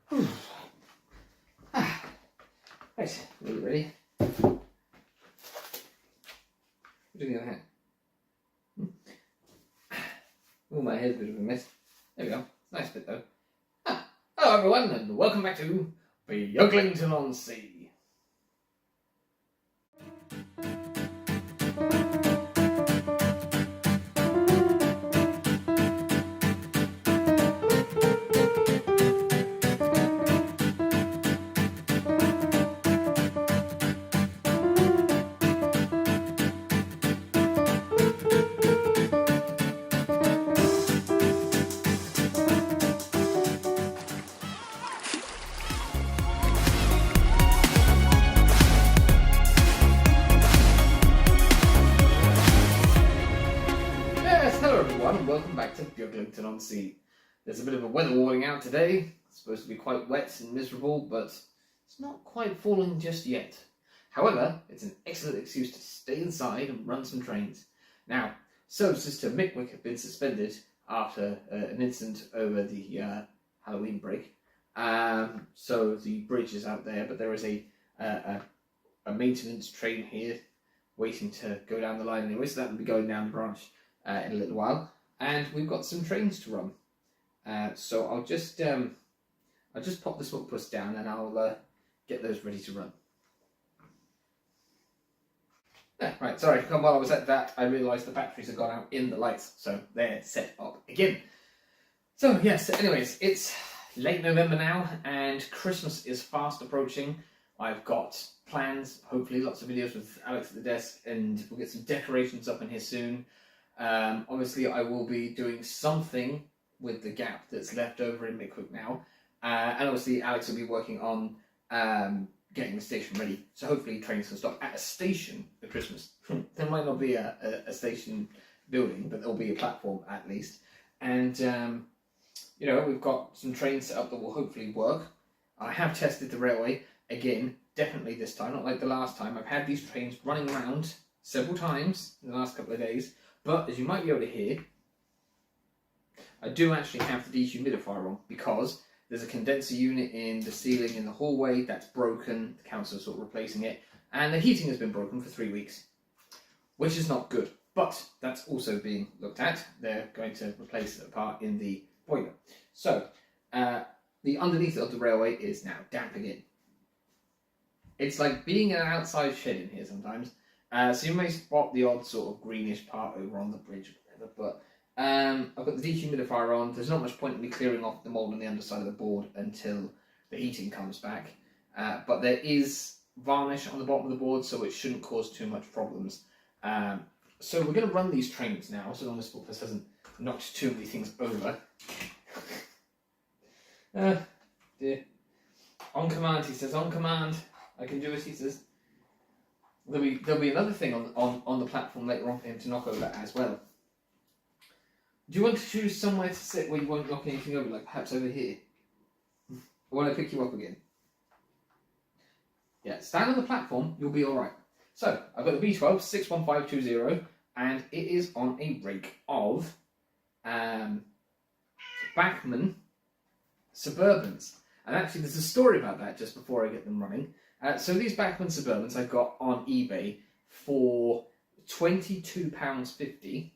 Right, are you ready? What do you think of that? Oh, my head's a bit of a mess. There we go. Nice bit though. Hello everyone, and welcome back to Beaglington-On-Sea. Hello everyone, and welcome back to Beaglington-On-Sea. There's a bit of a weather warning out today. It's supposed to be quite wet and miserable, but it's not quite falling just yet. However, it's an excellent excuse to stay inside and run some trains. Now, services to Mickwick have been suspended after an incident over the Halloween break. So the bridge is out there, but there is a maintenance train here waiting to go down the line anyway, so that will be going down the branch in a little while, and we've got some trains to run. So I'll just pop the Smutpuss down and I'll get those ready to run. Right, sorry, while I was at that, I realised the batteries had gone out in the lights, so they're set up again. So yes, anyways, it's late November now, and Christmas is fast approaching. I've got plans, hopefully lots of videos with Alex at the desk, and we'll get some decorations up in here soon. Obviously, I will be doing something with the gap that's left over in Mickwick now, and obviously Alex will be working on getting the station ready. So hopefully trains can stop at a station for Christmas. There might not be a station building, but there'll be a platform at least. And you know, we've got some trains set up that will hopefully work. I have tested the railway again, definitely this time, not like the last time. I've had these trains running around several times in the last couple of days. But, as you might be able to hear, I do actually have the dehumidifier on because there's a condenser unit in the ceiling in the hallway that's broken. The council's sort of replacing it. And the heating has been broken for 3 weeks, which is not good. But that's also being looked at. They're going to replace a part in the boiler. So, the underneath of the railway is now damp again. It's like being in an outside shed in here sometimes. So you may spot the odd sort of greenish part over on the bridge or whatever, but I've got the dehumidifier on. There's not much point in me clearing off the mould on the underside of the board until the heating comes back. But there is varnish on the bottom of the board, so it shouldn't cause too much problems. So we're going to run these trains now, so long as Smutpuss hasn't knocked too many things over. Dear. On command, he says, on command. I can do it, he says. There'll be another thing on the platform later on for him to knock over as well. Do you want to choose somewhere to sit where you won't knock anything over, like perhaps over here? Or will I pick you up again? Yeah, stand on the platform, you'll be alright. So, I've got the B12 61520, and it is on a rake of Bachmann Suburbans. And actually there's a story about that just before I get them running. So these Bachmann Suburbans I got on eBay for £22.50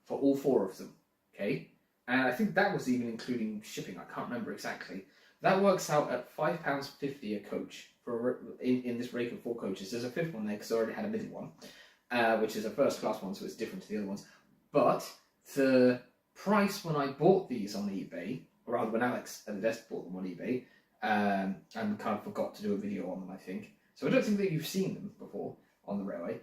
for all 4 of them, okay? And I think that was even including shipping, I can't remember exactly. That works out at £5.50 a coach for in this rake of 4 coaches. There's a 5th one there because I already had a middle one, which is a first class one, so it's different to the other ones. But the price when I bought these on eBay, or rather when Alex at the desk bought them on eBay, and kind of forgot to do a video on them, I think. So I don't think that you've seen them before on the railway.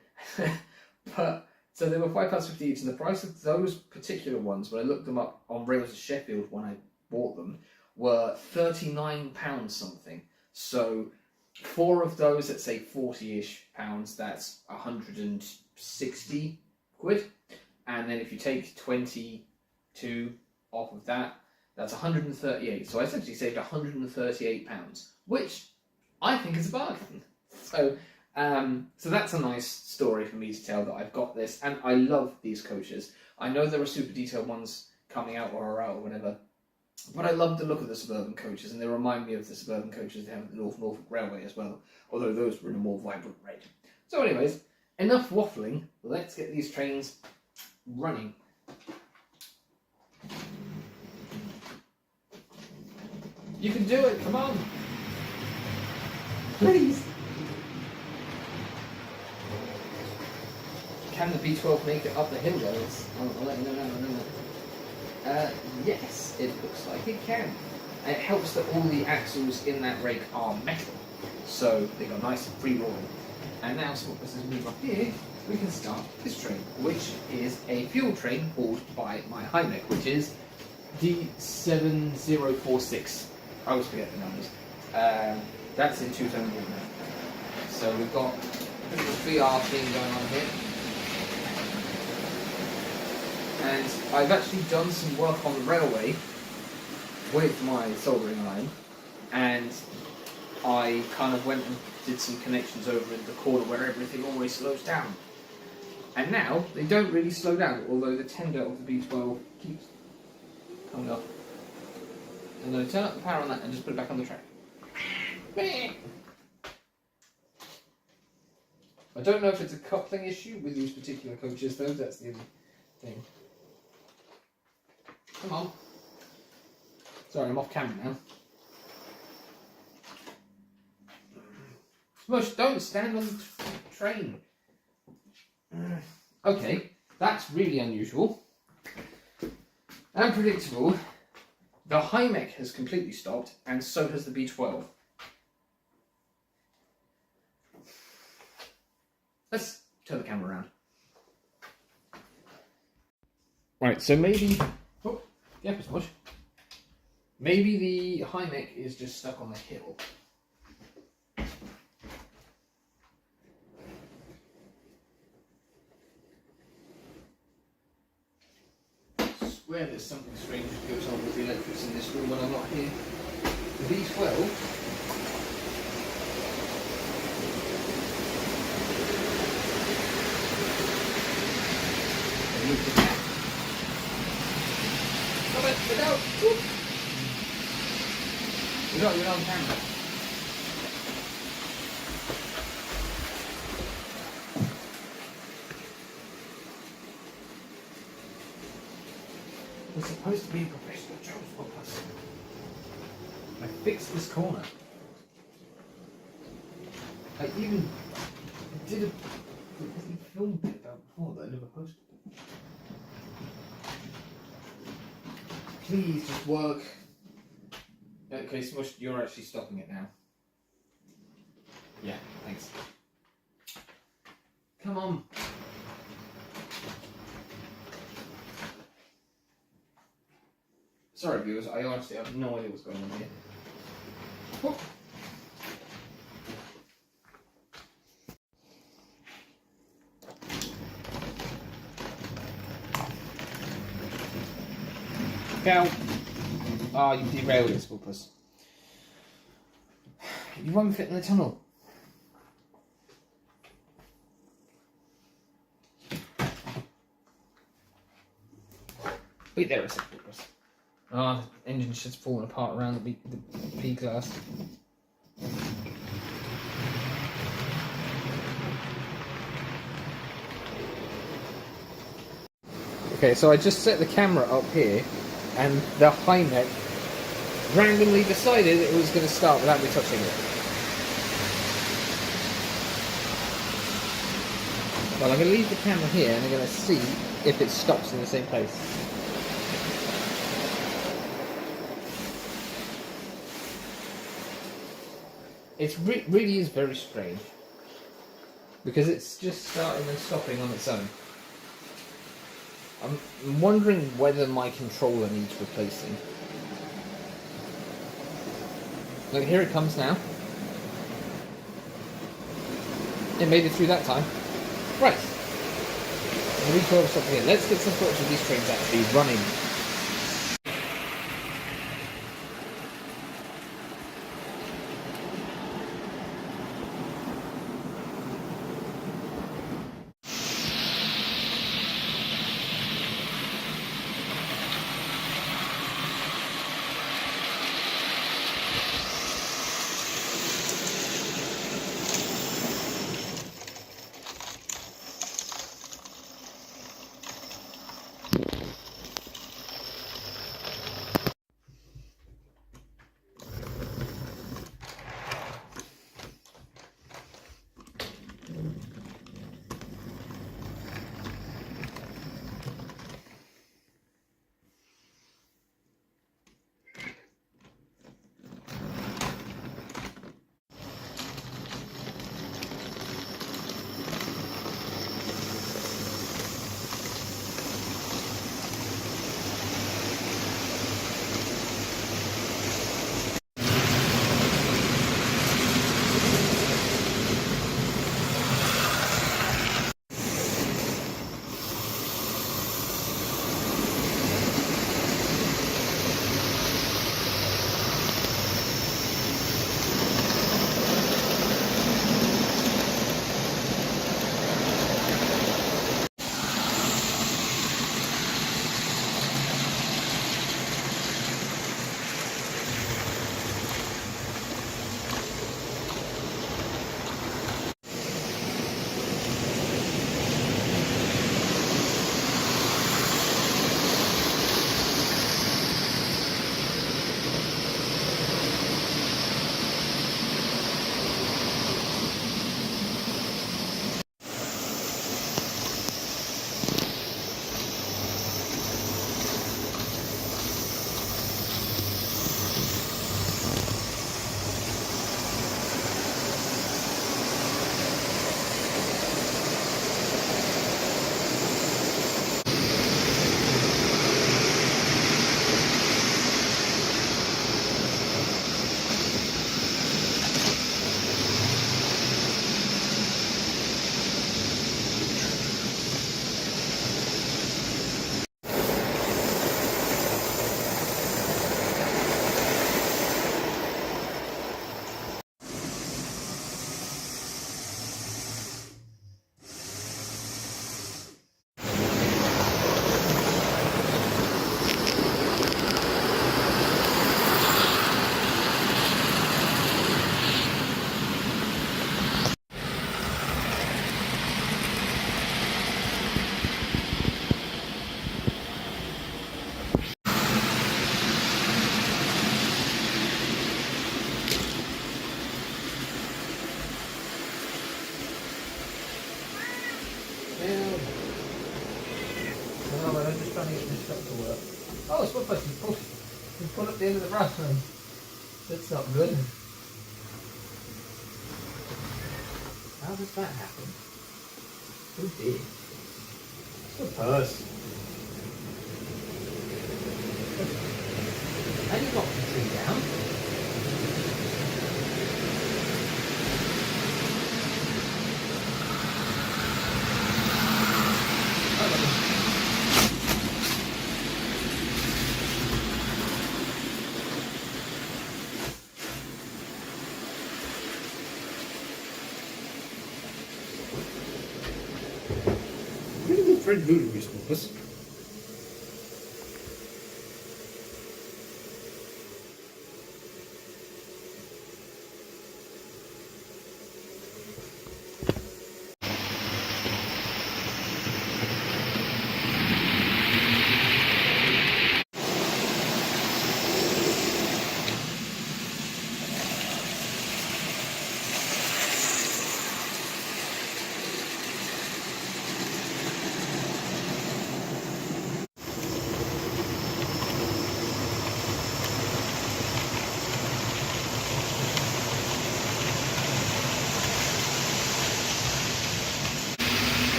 But, so they were £5.50 each, and the price of those particular ones, when I looked them up on Rails of Sheffield when I bought them, were £39 something. So 4 of those at say 40-ish pounds, that's 160 quid. And then if you take 22 off of that, that's 138. So I essentially saved £138, which I think is a bargain. So, so that's a nice story for me to tell that I've got this, and I love these coaches. I know there are super detailed ones coming out or are out or whatever, But I love the look of the Suburban coaches, and they remind me of the Suburban coaches they have at the Norfolk Railway as well, although those were in a more vibrant red. So anyways, enough waffling, let's get these trains running. You can do it, come on! Please! Can the B12 make it up the hill though? I'll let you know now. Yes, it looks like it can. And it helps that all the axles in that rake are metal, so they go nice and free rolling. And now, Smutpuss has moved up here, we can start this train, which is a fuel train hauled by my Hymek, which is D7046. I always forget the numbers. That's in 2 now. So we've got a bit of a VR thing going on here. And I've actually done some work on the railway with my soldering iron, and I kind of went and did some connections over in the corner where everything always slows down. And now they don't really slow down, although the tender of the B12 keeps coming up. I'm going to turn up the power on that and just put it back on the track. I don't know if it's a coupling issue with these particular coaches though, that's the only thing. Come on. Sorry, I'm off camera now. Smush, don't stand on the train. Okay, that's really unusual. And predictable. The Hymek has completely stopped, and so has the B12. Let's turn the camera around. Right, so maybe... Oh, yeah, Smush. Maybe the Hymek is just stuck on the hill. I swear there's something strange that goes on with the electrics in this room when I'm not here. The B12... Get out! Whoop. You're on camera. We're supposed to be a professional Smutpuss. I fixed this corner. I even did a film bit about before that I never posted. Please just work. Okay, Smush, you're actually stopping it now. Yeah, thanks. Come on. Sorry, viewers, I honestly have no idea what's going on here. Whoop. Out. Ah, you derailed it, Smutpuss. You won't fit in the tunnel. Wait there a second, Smutpuss. Ah, the engine's just falling apart around the P-class. Okay, so I just set the camera up here, and the Hymek randomly decided it was going to start without me touching it. Well, I'm going to leave the camera here, and I'm going to see if it stops in the same place. It really is very strange, because it's just starting and stopping on its own. I'm wondering whether my controller needs replacing. Look, here it comes now. It made it through that time. Right. The B12 stop here. Let's get some footage of these trains actually running. trying to get this shot to work. Oh, Smutpuss, you pulled up the end of the run. That's not good. How does that happen? Who did? Smutpuss. And you knocked the tree down. Really good friend Voodoo, you Smutpuss.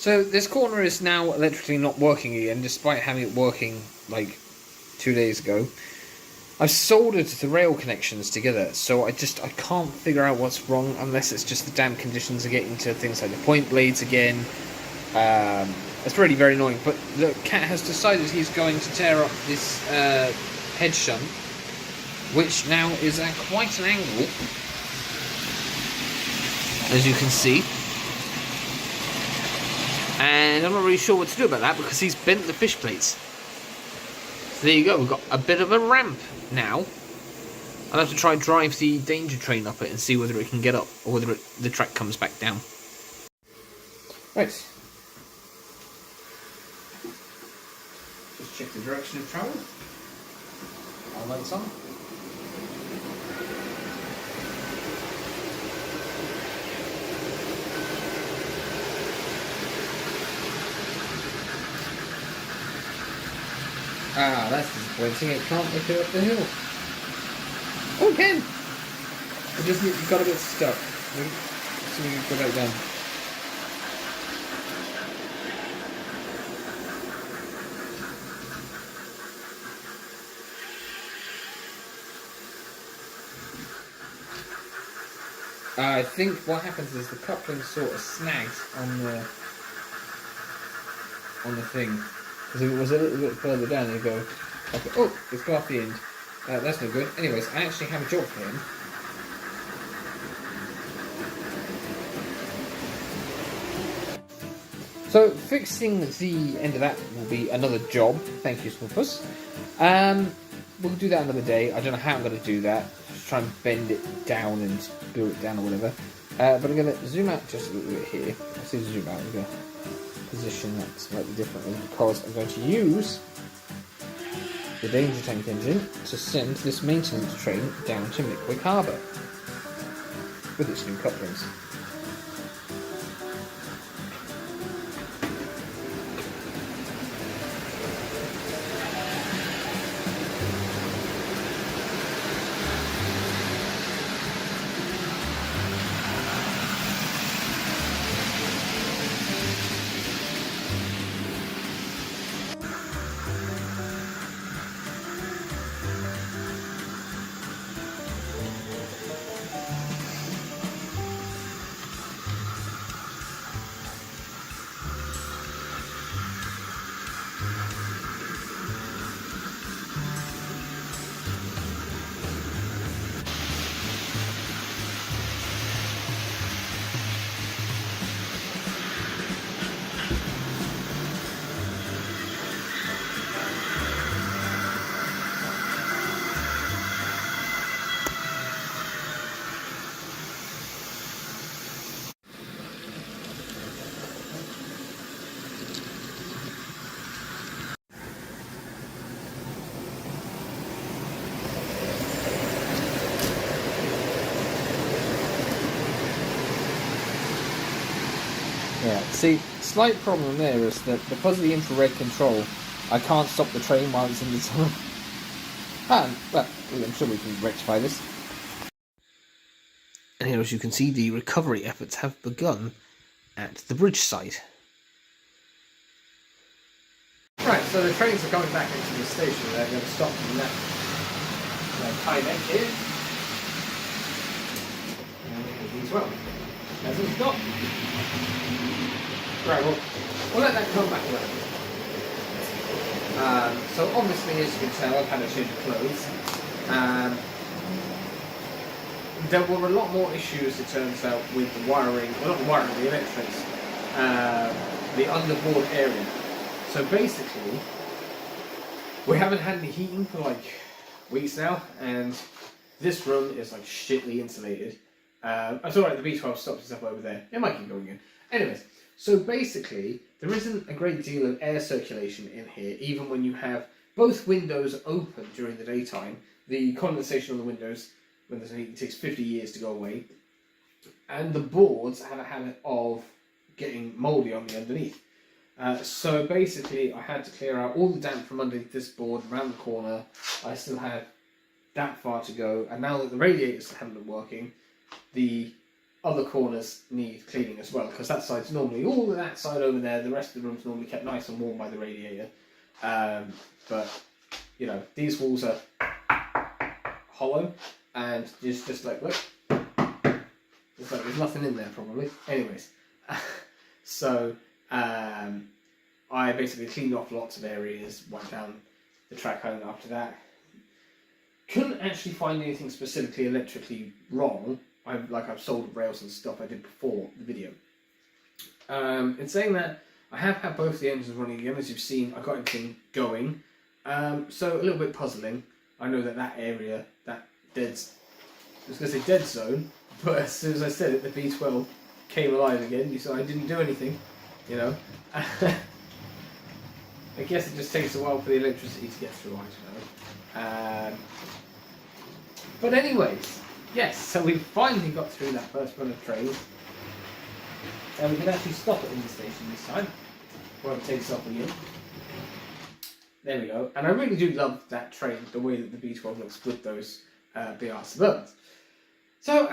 So this corner is now electrically not working again, despite having it working like 2 days ago. I've soldered the rail connections together, so I can't figure out what's wrong unless it's just the damp conditions are getting to things like the point blades again. It's really very annoying, but the cat has decided he's going to tear up this head shunt, which now is at quite an angle, as you can see. And I'm not really sure what to do about that because he's bent the fish plates. So there you go, we've got a bit of a ramp now. I'll have to try and drive the danger train up it and see whether it can get up or whether the track comes back down. Right. Just check the direction of travel. Our lights on. Ah, that's disappointing. It can't make it up the hill. Oh, it can! It just got a bit stuck. So we can go back down. I think what happens is the coupling sort of snags on the thing. Because if it was a little bit further down, you go, okay, oh, it's got off the end. That's no good. Anyways, I actually have a job for him. So, fixing the end of that will be another job. Thank you, Smutpuss. We'll do that another day. I don't know how I'm going to do that. Just try and bend it down and build it down or whatever. But I'm going to zoom out just a little bit here. I say zoom out. I'm going to position that slightly differently because I'm going to use the danger tank engine to send this maintenance train down to Mickwick Harbour with its new couplings. Yeah, see, slight problem there is that because of the infrared control, I can't stop the train while it's in the tunnel. Well, I'm sure we can rectify this. And here, as you can see, the recovery efforts have begun at the bridge site. Right, so the trains are coming back into the station. They're going to stop in that high neck here. And as well. As it's stop. Right, well, we'll let that come back around. So obviously, as you can tell, I've had a change of clothes. There were a lot more issues, it turns out, with the wiring, well, not the wiring, the electrics, the underboard area. So basically, we haven't had any heating for like weeks now, and this room is like shitly insulated. It's alright, the B12 stops itself over there. It might keep going in. Anyways, so basically, there isn't a great deal of air circulation in here, even when you have both windows open during the daytime. The condensation on the windows, when there's heat, it takes 50 years to go away. And the boards have a habit of getting mouldy on the underneath. So basically, I had to clear out all the damp from underneath this board, around the corner. I still had that far to go, and now that the radiators haven't been working, the other corners need cleaning as well, because that side's normally all of that side over there. The rest of the room's normally kept nice and warm by the radiator. But you know, these walls are hollow, and just like look, it's like there's nothing in there probably. Anyways, so I basically cleaned off lots of areas, went down the track home after that. Couldn't actually find anything specifically electrically wrong. I've soldered rails and stuff I did before the video. In saying that, I have had both the engines running again. As you've seen, I got everything going. So a little bit puzzling. I know that area, that dead, I was going to say dead zone, but as soon as I said it, the B12 came alive again. You saw I didn't do anything, you know. I guess it just takes a while for the electricity to get through, I don't know. But anyways, yes, so we finally got through that first run of trains. And we can actually stop it in the station this time. Won't it takes off again. There we go. And I really do love that train, the way that the B12 looks with those BR Suburbans. So,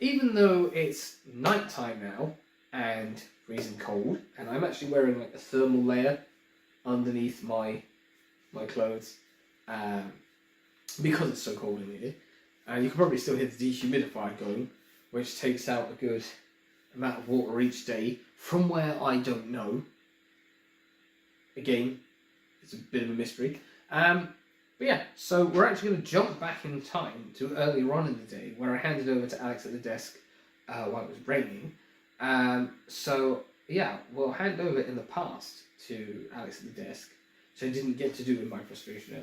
even though it's night time now, and freezing cold, and I'm actually wearing like a thermal layer underneath my clothes, because it's so cold in here. And you can probably still hear the dehumidifier going, which takes out a good amount of water each day from where I don't know. Again, it's a bit of a mystery. But yeah, so we're actually going to jump back in time to earlier on in the day where I handed over to Alex at the desk while it was raining. So yeah, we'll hand over in the past to Alex at the desk, so I didn't get to do in my frustration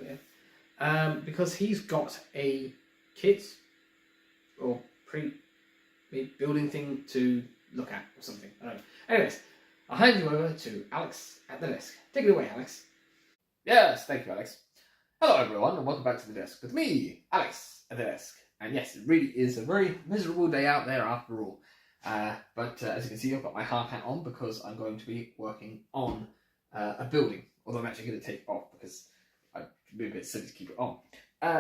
earlier, because he's got a kit or pre-building thing to look at or something. I don't know. Anyways, I'll hand you over to Alex at the desk. Take it away, Alex. Yes, thank you, Alex. Hello, everyone, and welcome back to the desk with me, Alex, at the desk. And yes, it really is a very miserable day out there after all. But as you can see, I've got my hard hat on because I'm going to be working on a building. Although I'm actually going to take it off because I'd be a bit silly to keep it on.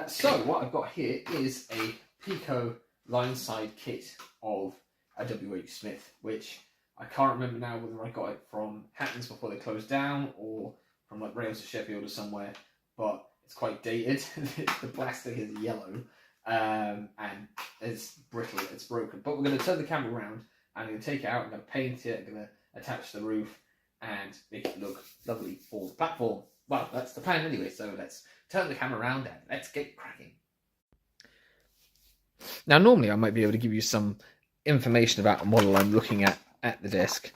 So what I've got here is a Pico line side kit of a W.H. Smith, which I can't remember now whether I got it from Hattons before they closed down or from like Rails to Sheffield or somewhere, but it's quite dated. The plastic is yellow and it's brittle, it's broken. But we're going to turn the camera around and I'm going to take it out, I'm going to paint it, I'm going to attach the roof and make it look lovely for the platform. Well, that's the plan anyway, so let's turn the camera around and let's get cracking. Now, normally I might be able to give you some information about a model I'm looking at the desk,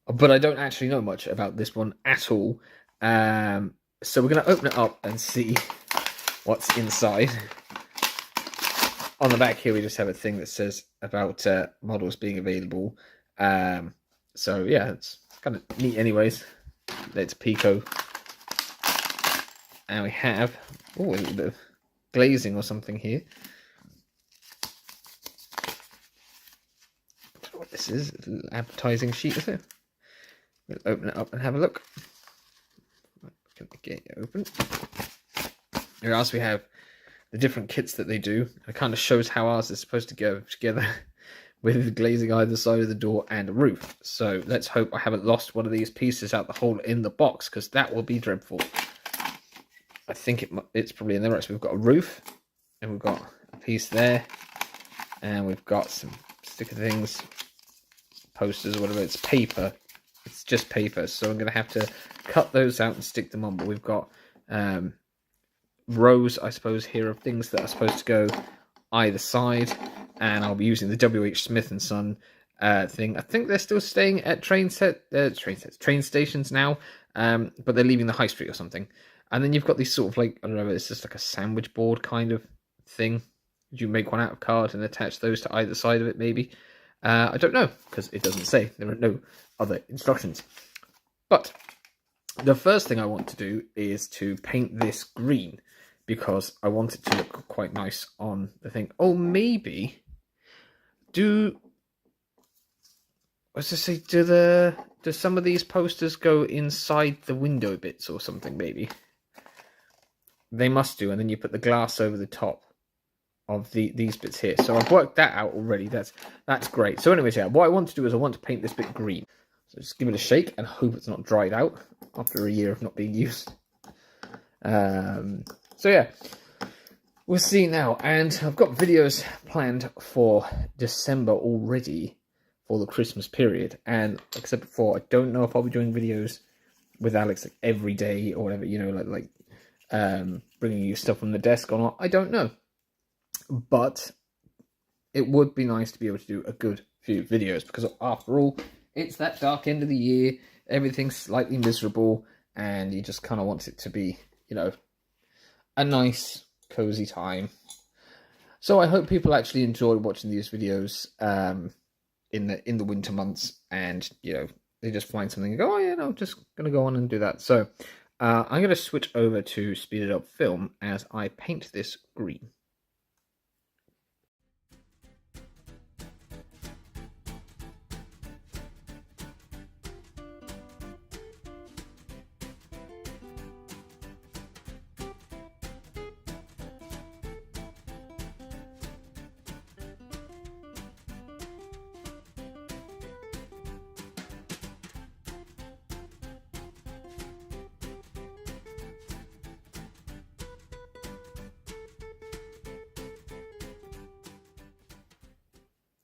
but I don't actually know much about this one at all. So we're going to open it up and see what's inside. On the back here, we just have a thing that says about models being available. So yeah, it's kind of neat anyways. It's Pico. And we have a little bit of glazing or something here. I don't know what this is. A little advertising sheet, is it? We'll open it up and have a look. Can we get it open? Here else we have the different kits that they do. It kind of shows how ours is supposed to go together with glazing either side of the door and a roof. So let's hope I haven't lost one of these pieces out the hole in the box, because that will be dreadful. I think it's probably in there. Right, so we've got a roof, and we've got a piece there, and we've got some sticker things, posters or whatever. It's paper. It's just paper, so I'm going to have to cut those out and stick them on. But we've got rows, I suppose, here of things that are supposed to go either side, and I'll be using the W.H. Smith and Son thing. I think they're still staying at train stations now, but they're leaving the high street or something. And then you've got these sort of like, I don't know, it's just like a sandwich board kind of thing. You make one out of card and attach those to either side of it, maybe. I don't know, because it doesn't say. There are no other instructions. But the first thing I want to do is to paint this green, because I want it to look quite nice on the thing. Oh, maybe do some of these posters go inside the window bits or something? Maybe they must do, and then you put the glass over the top of these bits here. So I've worked that out already. That's great. So anyways, yeah, what I want to do is I want to paint this bit green. So just give it a shake and hope it's not dried out after a year of not being used. So yeah, we'll see now. And I've got videos planned for December already for the Christmas period. And like I said before, I don't know if I'll be doing videos with Alex like every day or whatever, you know, like bringing you stuff from the desk or not. I don't know. But it would be nice to be able to do a good few videos, because after all, it's that dark end of the year, everything's slightly miserable, and you just kind of want it to be, you know, a nice, cozy time. So I hope people actually enjoy watching these videos in the winter months, and, you know, they just find something and go, oh yeah, no, I'm just going to go on and do that. So I'm going to switch over to speeded up film as I paint this green.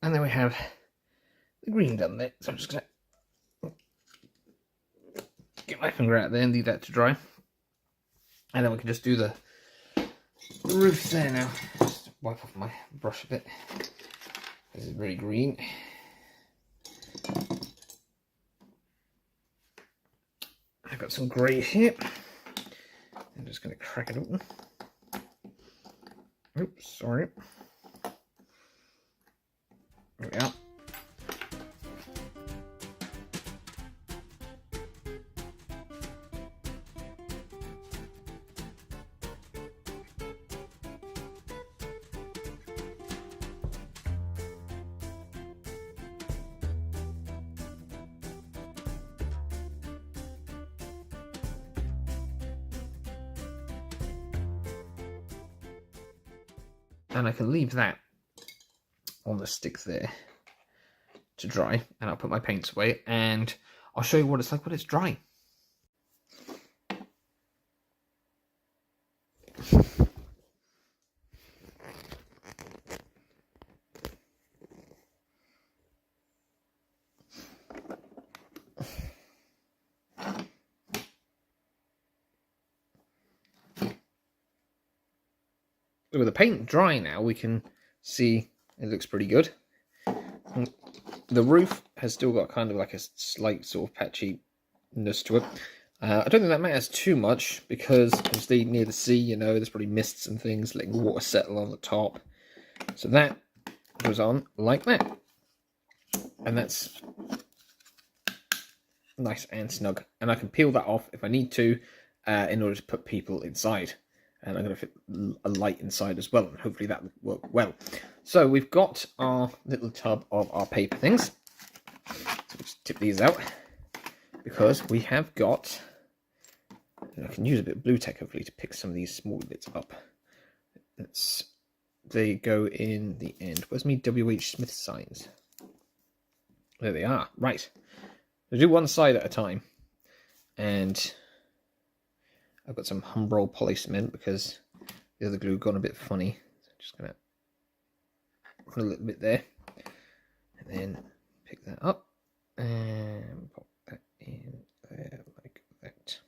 And then we have the green done there. So I'm just going to get my finger out there and leave that to dry. And then we can just do the roof there now. Just wipe off my brush a bit. This is very green. I've got some grey here. I'm just going to crack it open. Oops, sorry. There we are. And I can leave that on the stick there to dry, and I'll put my paints away, and I'll show you what it's like when it's dry. With the paint dry now, we can see it looks pretty good. The roof has still got kind of like a slight sort of patchiness to it. I don't think that matters too much because obviously near the sea, you know, there's probably mists and things letting water settle on the top. So that goes on like that. And that's nice and snug. And I can peel that off if I need to in order to put people inside. And I'm going to fit a light inside as well, and hopefully that will work well. So we've got our little tub of our paper things. So we'll just tip these out, because we have got, and I can use a bit of blue tack hopefully to pick some of these small bits up. They go in the end. Where's me W.H. Smith signs? There they are. Right. So do one side at a time. And I've got some Humbrol poly cement because the other glue gone a bit funny. So I'm just going to put a little bit there. And then pick that up and pop that in there like that.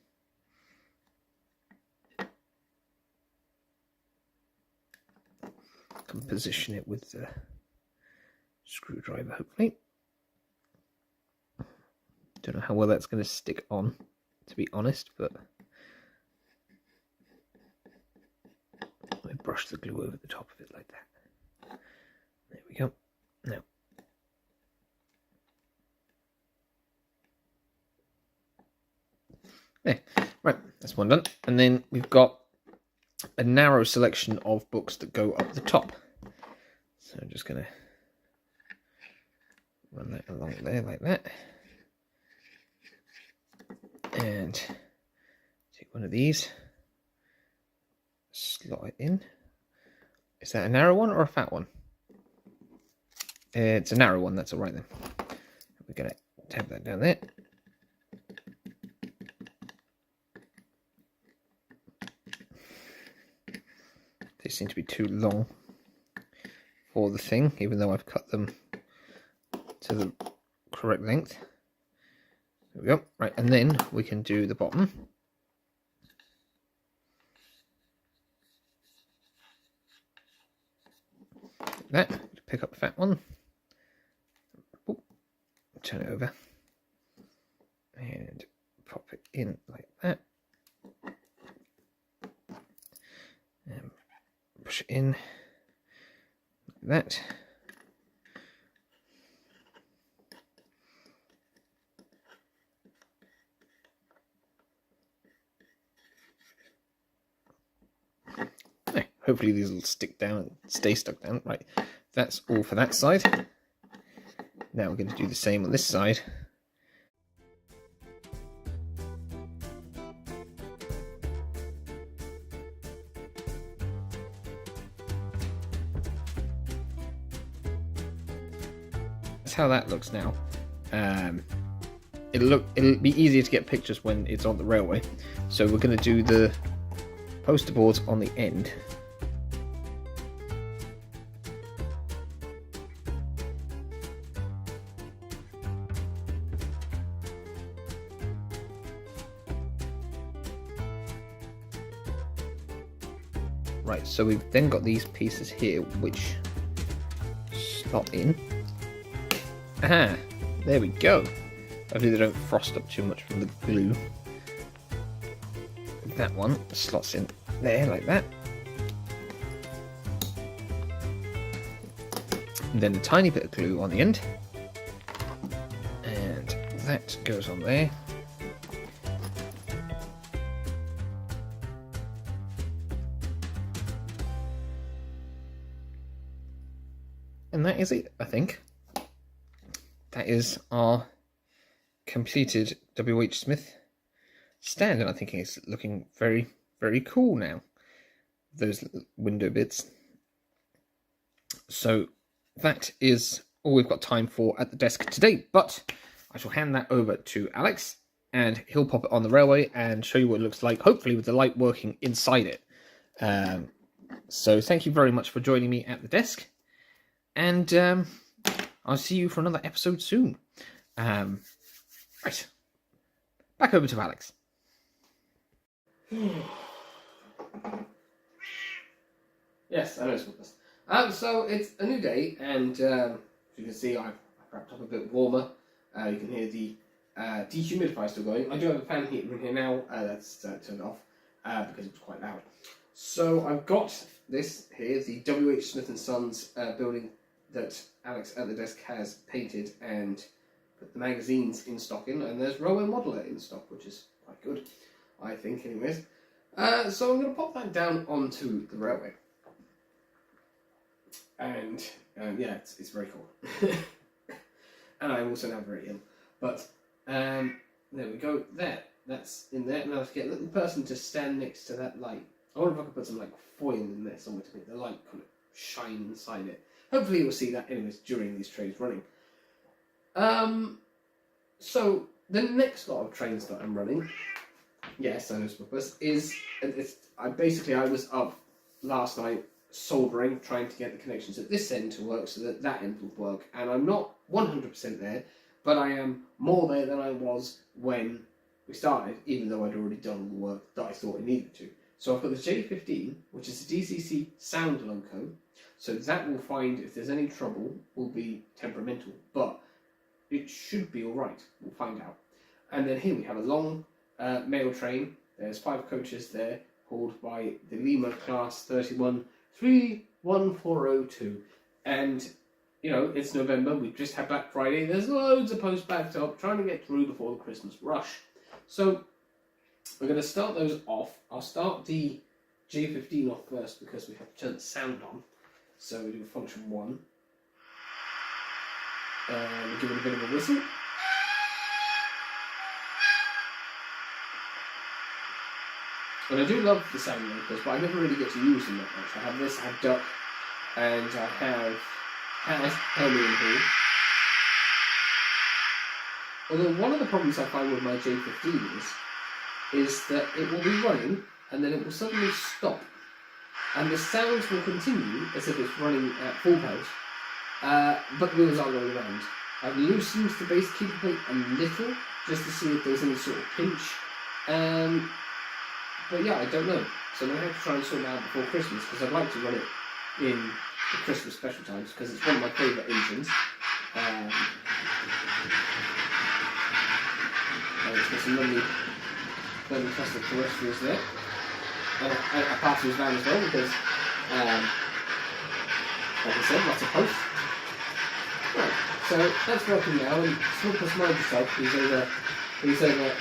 Can position it with the screwdriver, hopefully. Don't know how well that's going to stick on, to be honest, but let me brush the glue over the top of it like that. There we go. Now, there. Right, that's one done. And then we've got a narrow selection of books that go up the top. So I'm just going to run that along there like that. And take one of these, slot it in. Is that a narrow one or a fat one? It's a narrow one, that's alright then. We're going to tab that down there. They seem to be too long for the thing, even though I've cut them to the correct length. There we go. Right, and then we can do the bottom. Like that. Pick up the fat one. Ooh, turn it over. And pop it in like that. And push it in like that. Hopefully these will stick down, stay stuck down. Right, that's all for that side. Now we're going to do the same on this side. That's how that looks now. It'll be easier to get pictures when it's on the railway. So we're going to do the poster boards on the end. Right, so we've then got these pieces here which slot in. Aha! There we go. Hopefully they don't frost up too much from the glue. That one slots in there like that. And then a tiny bit of glue on the end. And that goes on there. And that is it, I think. That is our completed W.H. Smith stand, and I think it's looking very, very cool now. Those window bits. So that is all we've got time for at the desk today, but I shall hand that over to Alex, and he'll pop it on the railway and show you what it looks like, hopefully with the light working inside it. So thank you very much for joining me at the desk, and I'll see you for another episode soon. Right, back over to Alex. Yes, I know Smutpuss. So it's a new day, and as you can see, I've wrapped up a bit warmer. You can hear the dehumidifier still going. I do have a fan heater in here now. That's turned off because it was quite loud. So I've got this here, the WH Smith & Sons building that Alex at the desk has painted and put the magazines in stock in, and there's Railway Modeler in stock, which is quite good, I think, anyways. So I'm going to pop that down onto the railway. And yeah, it's very cool. And I'm also now very ill. But there we go. There, that's in there. Now to get a little person to stand next to that light. I wonder if I could put some like foil in there somewhere to make the light kind of shine inside it. Hopefully you'll see that anyways during these trains running. So the next lot of trains that I'm running, yes, I know Smutpuss, is I was up last night soldering, trying to get the connections at this end to work so that that end will work, and I'm not 100% there, but I am more there than I was when we started, even though I'd already done all the work that I thought I needed to. So I've got the J15, which is a DCC sound loco, so that will find if there's any trouble, will be temperamental, but it should be alright, we'll find out. And then here we have a long mail train. There's 5 coaches there, hauled by the Lima Class 31 31402, and you know, it's November, we've just had Black Friday, there's loads of posts backed up, trying to get through before the Christmas rush. So we're going to start those off. I'll start the J15 off first because we have to turn the sound on. So we do function 1, and give it a bit of a whistle. And I do love the sound locos, but I never really get to use them that much. I have this, I have Duck, and I have Helmian here. Although one of the problems I find with my J15 is that it will be running, and then it will suddenly stop. And the sounds will continue as if it's running at full pelt, but the wheels aren't going around. I've loosened the base keeper plate a little, just to see if there's any sort of pinch. But yeah, I don't know. So I'm going to have to try and sort it out before Christmas, because I'd like to run it in the Christmas special times, because it's one of my favourite engines. It's got some lovely fantastic terrestrials there. And a party van as well, because, like I said, lots of posts. Right, so that's working now, and Smutpuss mind himself, he's over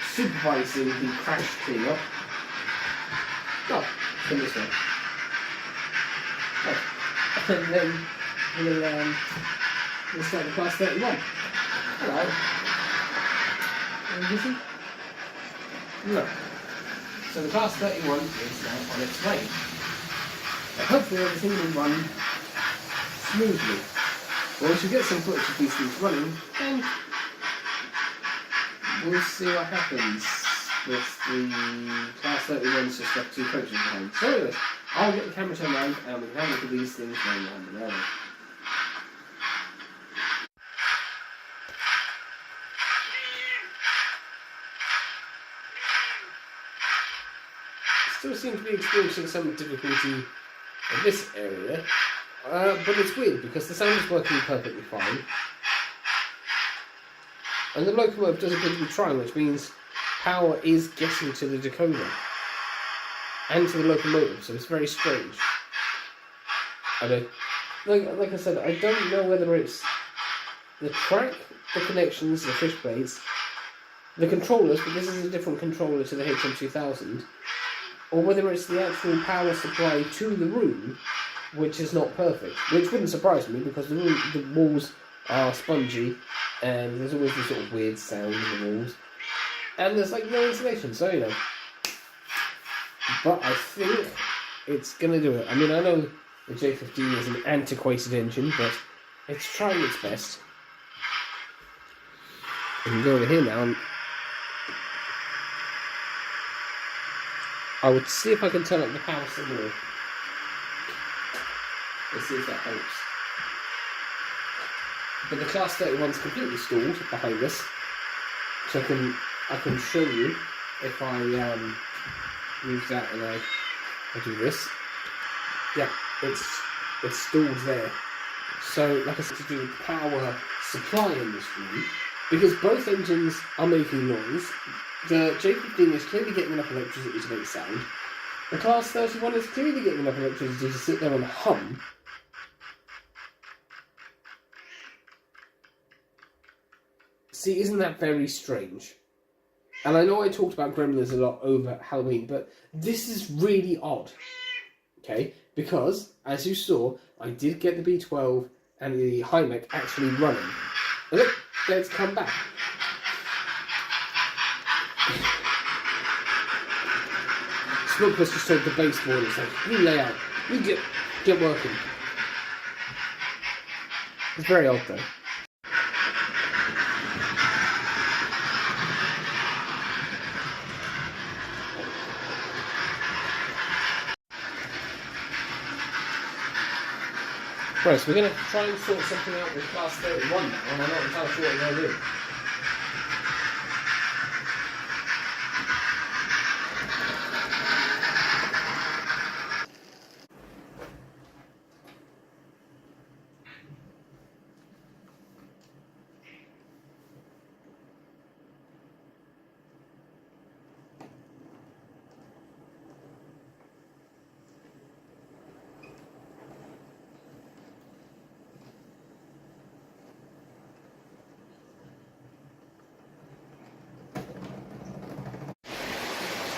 supervising the crash clean-up. Oh, come this way. Oh. And then we'll start the class 31. Hello. Busy? No. So the class 31 is now on its way. And hopefully everything will run smoothly. Well, we should get some footage of these things running, and we'll see what happens with the class 31's just got 2 coaches behind. So anyway, I'll get the camera turned around and we can have a look at these things running around the railway. Still seem to be experiencing some difficulty in this area, but it's weird because the sound is working perfectly fine. And the locomotive does appear to be trying, which means power is getting to the decoder and to the locomotive, so it's very strange. Like I said, I don't know whether it's the track, the connections, the fish blades, the controllers, but this is a different controller to the HM2000, or whether it's the actual power supply to the room, which is not perfect, which wouldn't surprise me because the walls are spongy and there's always this sort of weird sound in the walls, and there's like no insulation, so you know. But I think it's gonna do it. I mean, I know The J15 is an antiquated engine, but it's trying its best. We can go over here now, and I would see if I can turn up the power some more. Let's see if that helps. But the Class 31's completely stalled behind us, so I can show you if I move that and I do this. Yeah, it's stalled there. So, like I said, to do with power supply in this room, because both engines are making noise. The J15 is clearly getting enough electricity to make sound. The Class 31 is clearly getting enough electricity to sit there and hum. See, isn't that very strange? And I know I talked about Gremlins a lot over Halloween, but this is really odd. Okay? Because, as you saw, I did get the B12 and the Hymec actually running. And look, let's come back. Smutpuss just told the baseboard, it's like, you lay out, you get working. It's very odd though. Right, so we're going to try and sort something out with Class 31 now, and I'm not entirely sure what we're going to do.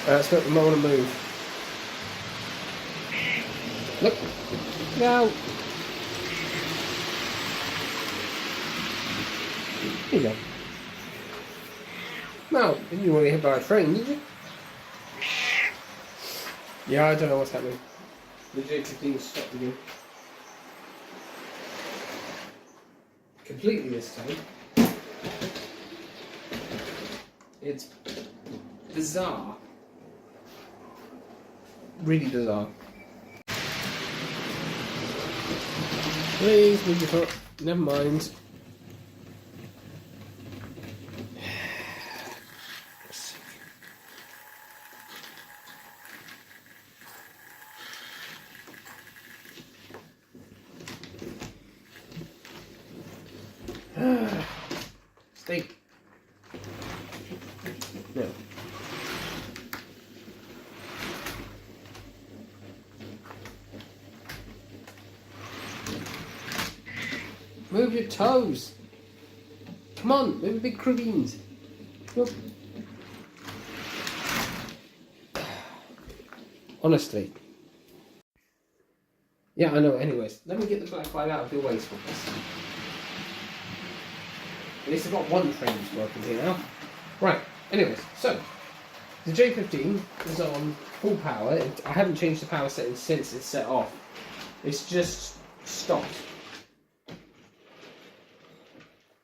Let's make the motor move. Look. Now. Here you go. No, didn't you want to get hit by a train, did you? Yeah, I don't know what's happening. The J15 stopped again. Completely this time. It's bizarre. Really bizarre. Please move your foot. Never mind. Stay. No. Move your toes. Come on, move your big crubbeens. Look. Honestly. Yeah, I know. Anyways, let me get the black light out of your way for this. At least I've got one train that's working here now. Right, anyways, so the J15 is on full power. I haven't changed the power settings since it's set off. It's just stopped.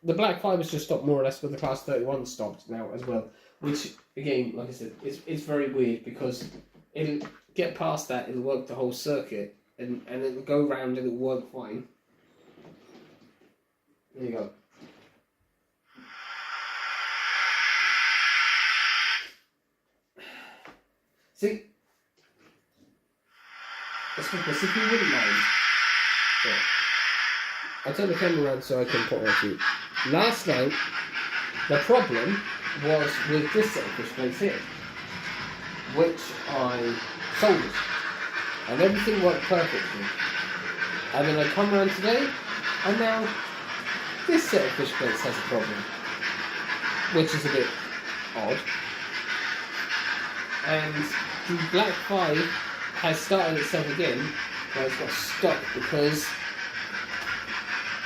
The black fibers just stopped more or less, but the Class 31 stopped now as well. Which, again, like I said, it's very weird because it'll get past that, it'll work the whole circuit, and it'll go round and it'll work fine. There you go. See? Smutpuss, if you wouldn't mind. Yeah. I'll turn the camera around so I can put it on you. Last night, the problem was with this set of fish plates here, which I soldered, and everything worked perfectly. And then I come around today, and now this set of fish plates has a problem, which is a bit odd. And the Black 5 has started itself again, but it's got stuck because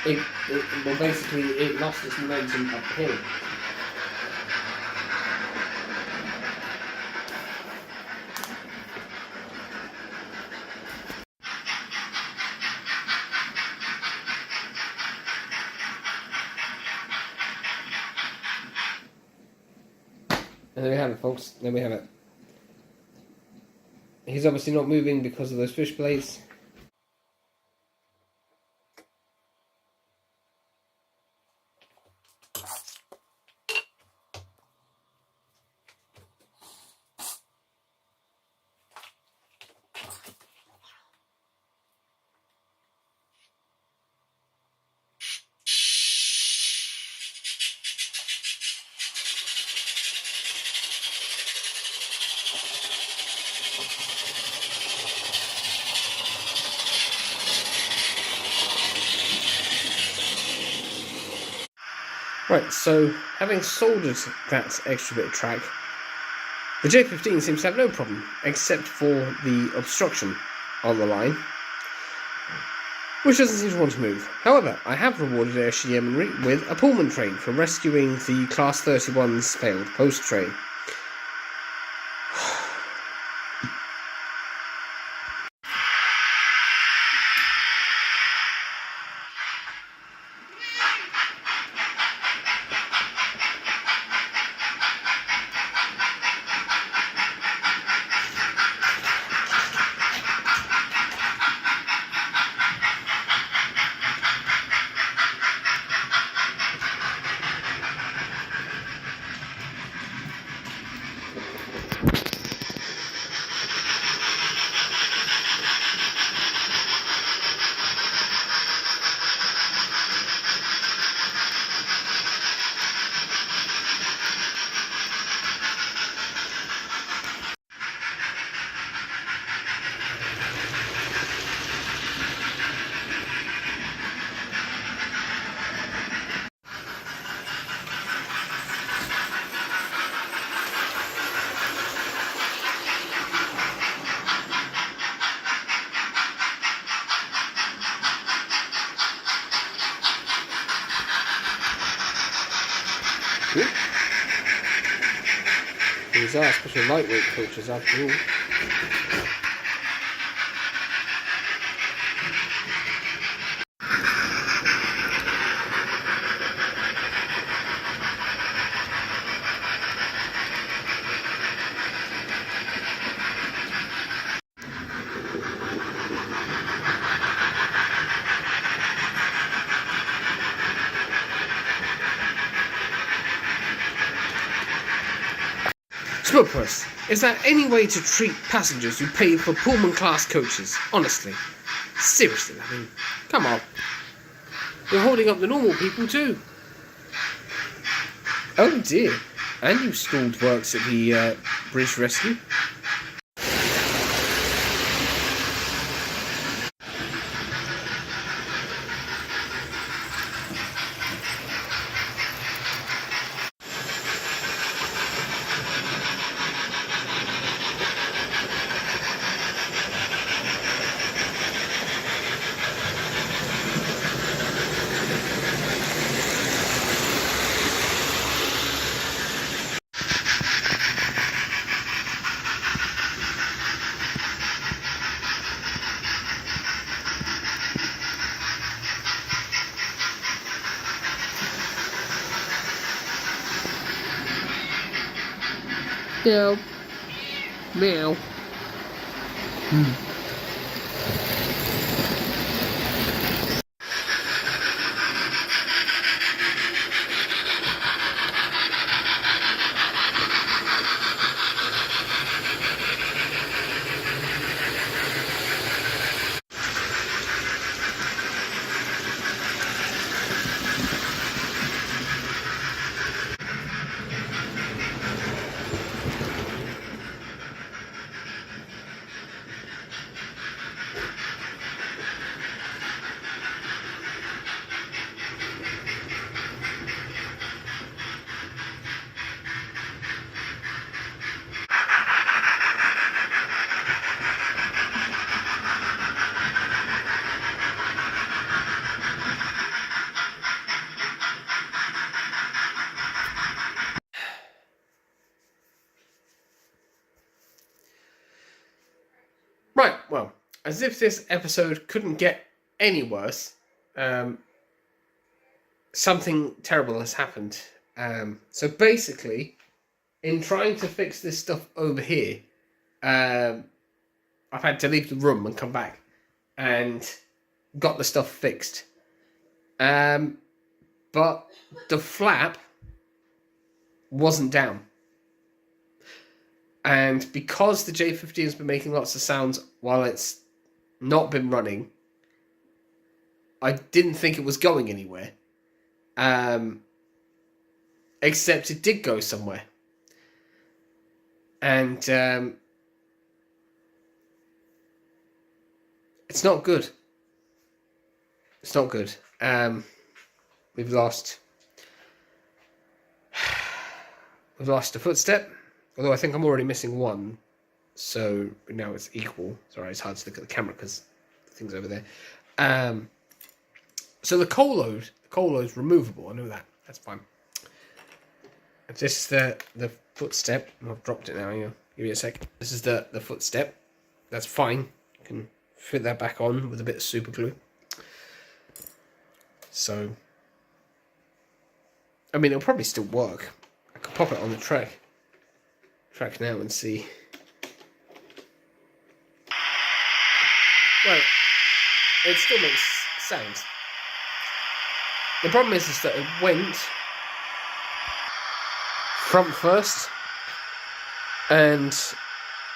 it lost its momentum uphill. And there we have it, folks. There we have it. He's obviously not moving because of those fish plates. Right, so having soldered that extra bit of track, the J15 seems to have no problem, except for the obstruction on the line, which doesn't seem to want to move. However, I have rewarded Ayrshire Yeomanry with a Pullman train for rescuing the Class 31's failed post train. These are especially lightweight coaches after all. Smutpuss, is there any way to treat passengers who pay for Pullman class coaches? Honestly. Seriously, I mean, come on. You're holding up the normal people too. Oh dear. And you stalled works at the bridge rescue. Meow. Meow. Right, well, as if this episode couldn't get any worse, something terrible has happened. So basically, in trying to fix this stuff over here, I've had to leave the room and come back and got the stuff fixed. But the flap wasn't down. And because the J15 has been making lots of sounds while it's not been running, I didn't think it was going anywhere. Except it did go somewhere. And it's not good. It's not good. We've lost a footstep. Although I think I'm already missing one. So now it's equal. Sorry, it's hard to look at the camera because the thing's over there. So the coal load's removable. I know that. That's fine. It's just the footstep. I've dropped it now. Give me a sec. This is the footstep. That's fine. I can fit that back on with a bit of super glue. So, I mean, it'll probably still work. I could pop it on the track now and see. Well, it still makes sounds. The problem is that it went front first, and,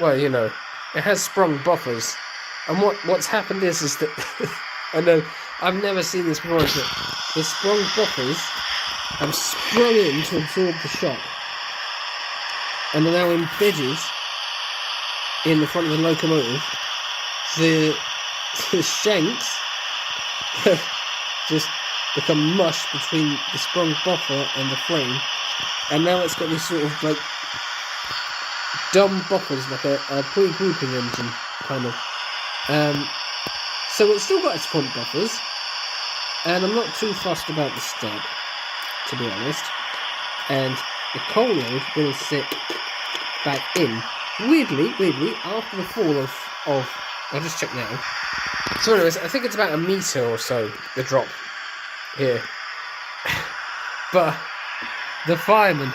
well, you know, it has sprung buffers. And what's happened is that I know I've never seen this before. Is that the sprung buffers have sprung in to absorb the shock, and are now embedded in the front of the locomotive. The shanks have just become mush between the sprung buffer and the frame, and now it's got this sort of like dumb buffers, like a pre-grouping engine kind of. So it's still got its front buffers, and I'm not too fussed about the step, to be honest. And the coal load will sit back in. Weirdly, after the fall of I'll just check now. So anyways, I think it's about 1 metre or so, the drop here. But the fireman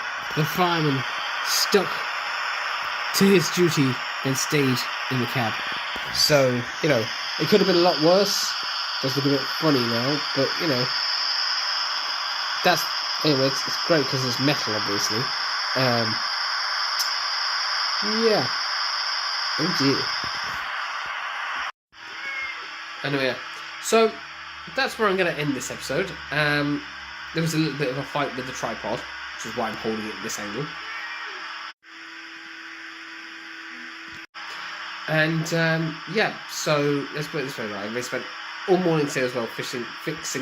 stuck to his duty and stayed in the cab. So, you know, it could have been a lot worse. Does look a bit funny now, but, you know, that's, anyway, it's great because it's metal, obviously. Yeah. Oh dear. Anyway, yeah. So that's where I'm going to end this episode. There was a little bit of a fight with the tripod, which is why I'm holding it at this angle. And yeah, so let's put it this way, right? They spent all morning today as well fixing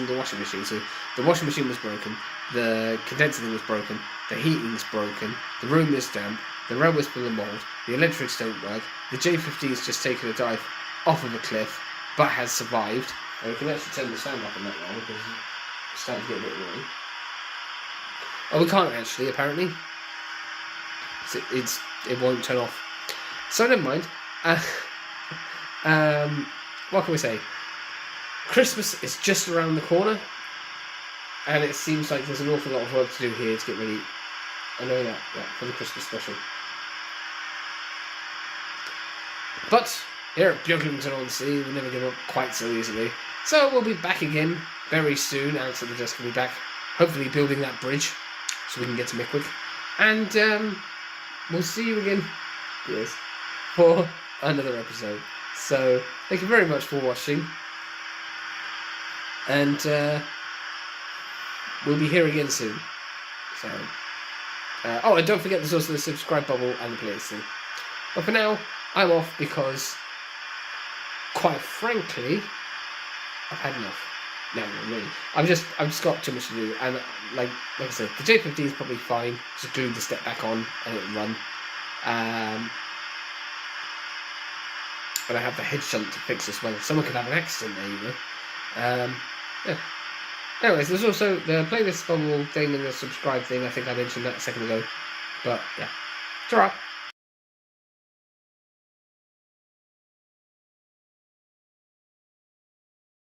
the washing machine. So the washing machine was broken, the condenser thing was broken, the heating's broken, the room is damp, the rail was full of mould, the electrics don't work, the J15's just taken a dive off of a cliff, but has survived. And we can actually turn the sound up on that now because it's starting to get a bit annoying. Oh, we can't actually, apparently. It won't turn off. So never mind. What can we say? Christmas is just around the corner, and it seems like there's an awful lot of work to do here to get ready. I know that, yeah, for the Christmas special. But here at Beaglington-On-Sea, we never give up quite so easily. So we'll be back again very soon. Alex at the desk will be back, hopefully building that bridge so we can get to Mickwick. And we'll see you again, yes, for another episode. So thank you very much for watching, and we'll be here again soon. So oh, and don't forget there's also the subscribe bubble and the playlist thing. But for now, I'm off because, quite frankly, I've had enough. No, really. I've just got too much to do, and like I said, the J15 is probably fine. Just glue the step back on and it'll run. But I have the head shunt to fix as well. Someone could have an accident there, you know. Yeah. Anyways, there's also the playlist bubble thing and the subscribe thing. I think I mentioned that a second ago. But yeah, ta-ra.